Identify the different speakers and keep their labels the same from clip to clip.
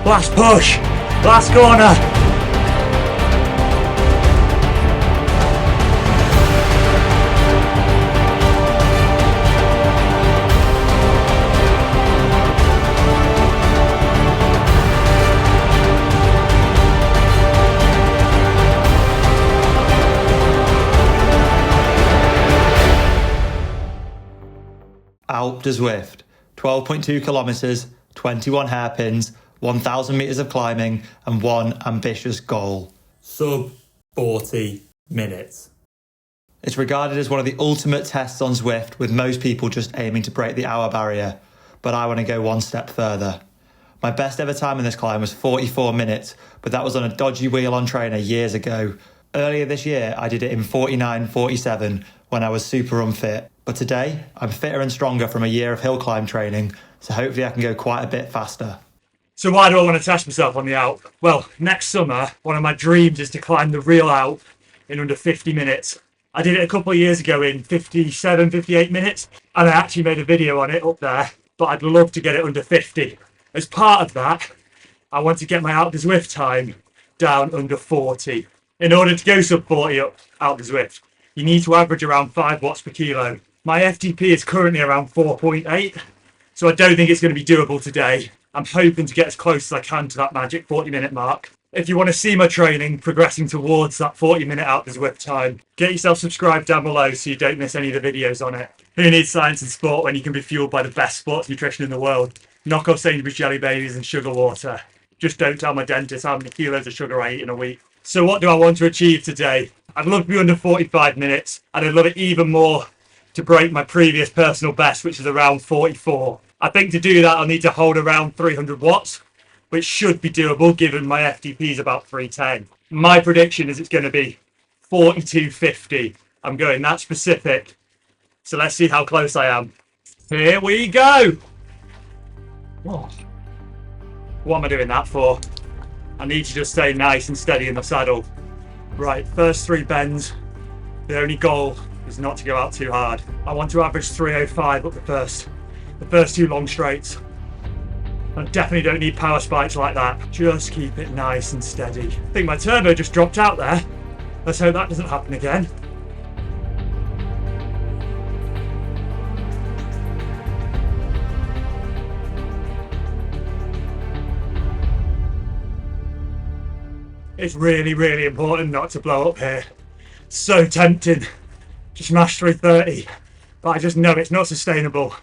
Speaker 1: Last push, last corner.
Speaker 2: Alpe du Zwift, 12.2 kilometres, 21 hairpins, 1,000 metres of climbing, and one ambitious goal.
Speaker 1: Sub 40 minutes.
Speaker 2: It's regarded as one of the ultimate tests on Zwift, with most people just aiming to break the hour barrier, but I want to go one step further. My best ever time in this climb was 44 minutes, but that was on a dodgy wheel-on trainer years ago. Earlier this year, I did it in 49.47 when I was super unfit. But today, I'm fitter and stronger from a year of hill climb training, so hopefully I can go quite a bit faster.
Speaker 1: So why do I want to test myself on the Alpe? Well, next summer, one of my dreams is to climb the real Alpe in under 50 minutes. I did it a couple of years ago in 57, 58 minutes, and I actually made a video on it up there, but I'd love to get it under 50. As part of that, I want to get my Alpe du Zwift time down under 40. In order to go sub 40 up Alpe du Zwift, you need to average around 5 watts per kilo. My FTP is currently around 4.8, so I don't think it's going to be doable today. I'm hoping to get as close as I can to that magic 40-minute mark. If you want to see my training progressing towards that 40-minute Alpe du Zwift time, get yourself subscribed down below so you don't miss any of the videos on it. Who needs science and sport when you can be fueled by the best sports nutrition in the world? Knock off Sainsbury's jelly babies and sugar water. Just don't tell my dentist how many kilos of sugar I eat in a week. So what do I want to achieve today? I'd love to be under 45 minutes, and I'd love it even more to break my previous personal best, which is around 44. I think to do that, I'll need to hold around 300 watts, which should be doable given my FTP is about 310. My prediction is it's going to be 42.50. I'm going that specific. So let's see how close I am. Here we go. Oh. What am I doing that for? I need to just stay nice and steady in the saddle. Right, first 3 bends. The only goal is not to go out too hard. I want to average 305 up the first 2 long straights. I definitely don't need power spikes like that. Just keep it nice and steady. I think my turbo just dropped out there. Let's hope that doesn't happen again. It's really, really important not to blow up here. It's so tempting to smash 330, but I just know it's not sustainable.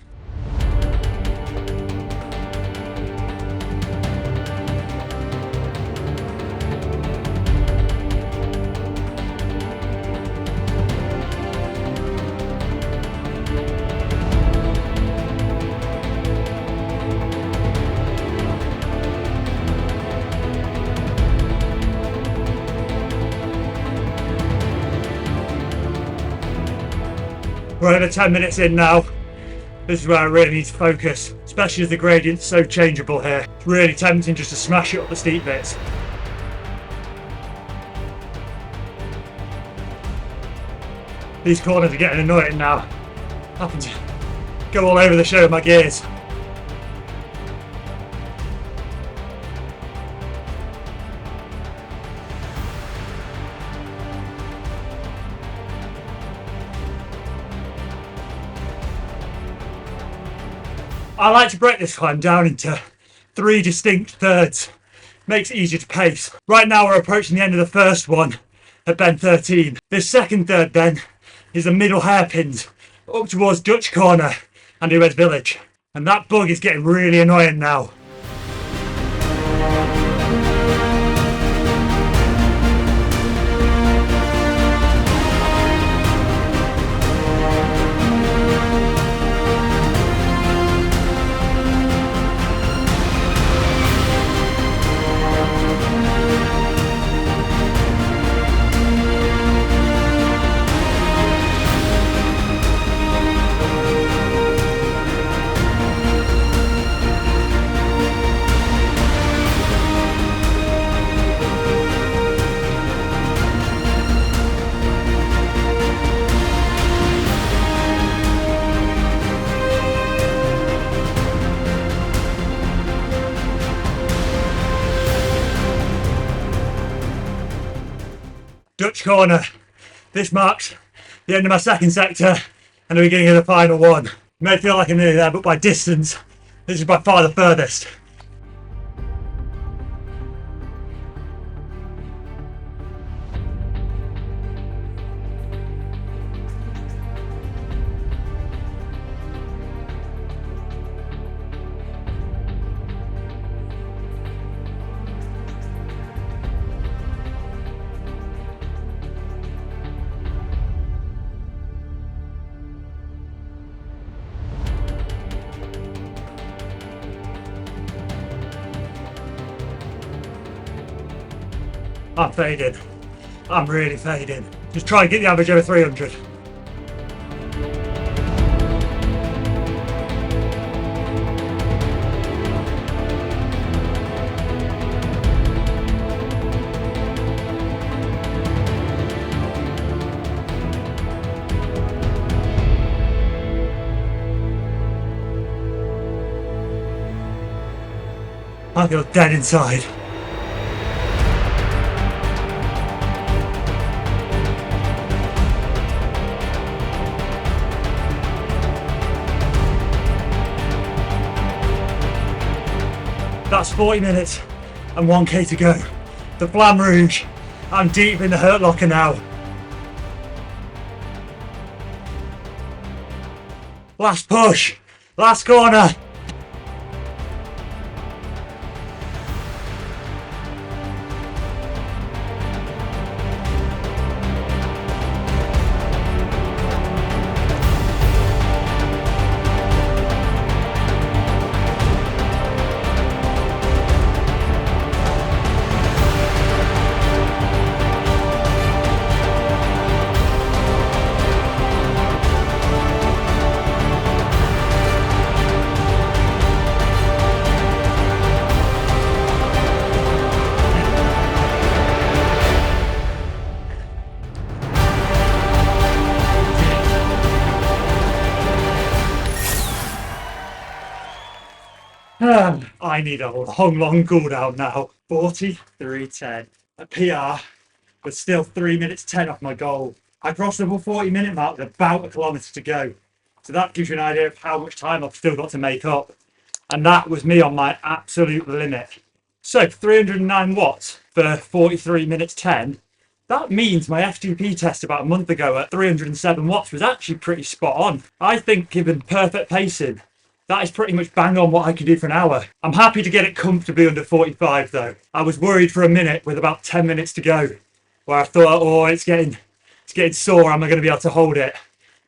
Speaker 1: We're over 10 minutes in now. This is where I really need to focus, especially as the gradient's so changeable here. It's really tempting just to smash it up the steep bits. These corners are getting annoying now. Happen to go all over the show with my gears. I like to break this climb down into 3 distinct thirds. Makes it easier to pace. Right now we're approaching the end of the first one at bend 13. This second third then is the middle hairpins up towards Dutch Corner and Uwes Village. And that bug is getting really annoying now. Dutch corner. This marks the end of my second sector and the beginning of the final one. It may feel like I'm nearly there, but by distance, this is by far the furthest. I'm fading. I'm really fading. Just try and get the average over 300. I feel dead inside. That's 40 minutes and 1k to go. The Flamme Rouge. I'm deep in the hurt locker now. Last push. Last corner. I need a long cooldown now. 43.10. A PR, but still 3 minutes 10 off my goal. I crossed the 40 minute mark with about a kilometre to go. So that gives you an idea of how much time I've still got to make up. And that was me on my absolute limit. So 309 watts for 43 minutes 10. That means my FTP test about a month ago at 307 watts was actually pretty spot on. I think given perfect pacing, that is pretty much bang on what I can do for an hour. I'm happy to get it comfortably under 45 though. I was worried for a minute with about 10 minutes to go, where I thought, oh, it's getting sore, am I going to be able to hold it?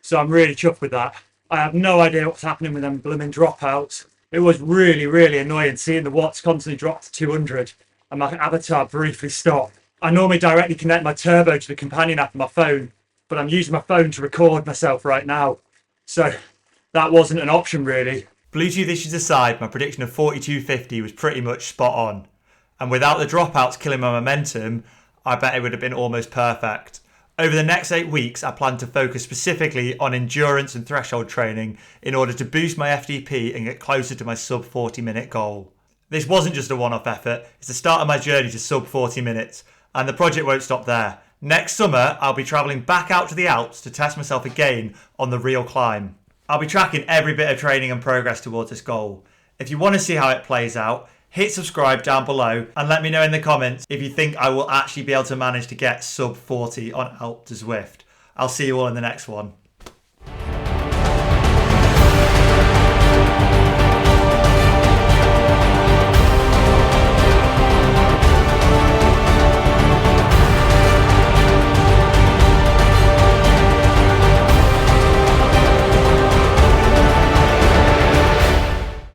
Speaker 1: So I'm really chuffed with that. I have no idea what's happening with them blooming dropouts. It was really, really annoying seeing the watts constantly drop to 200 and my avatar briefly stop. I normally directly connect my turbo to the companion app on my phone, but I'm using my phone to record myself right now. So that wasn't an option really.
Speaker 2: Bluetooth issues aside, my prediction of 42.50 was pretty much spot on. And without the dropouts killing my momentum, I bet it would have been almost perfect. Over the next 8 weeks, I plan to focus specifically on endurance and threshold training in order to boost my FTP and get closer to my sub 40 minute goal. This wasn't just a one-off effort, it's the start of my journey to sub 40 minutes, and the project won't stop there. Next summer, I'll be travelling back out to the Alps to test myself again on the real climb. I'll be tracking every bit of training and progress towards this goal. If you want to see how it plays out, hit subscribe down below and let me know in the comments if you think I will actually be able to manage to get sub 40 on Alpe du Zwift. I'll see you all in the next one.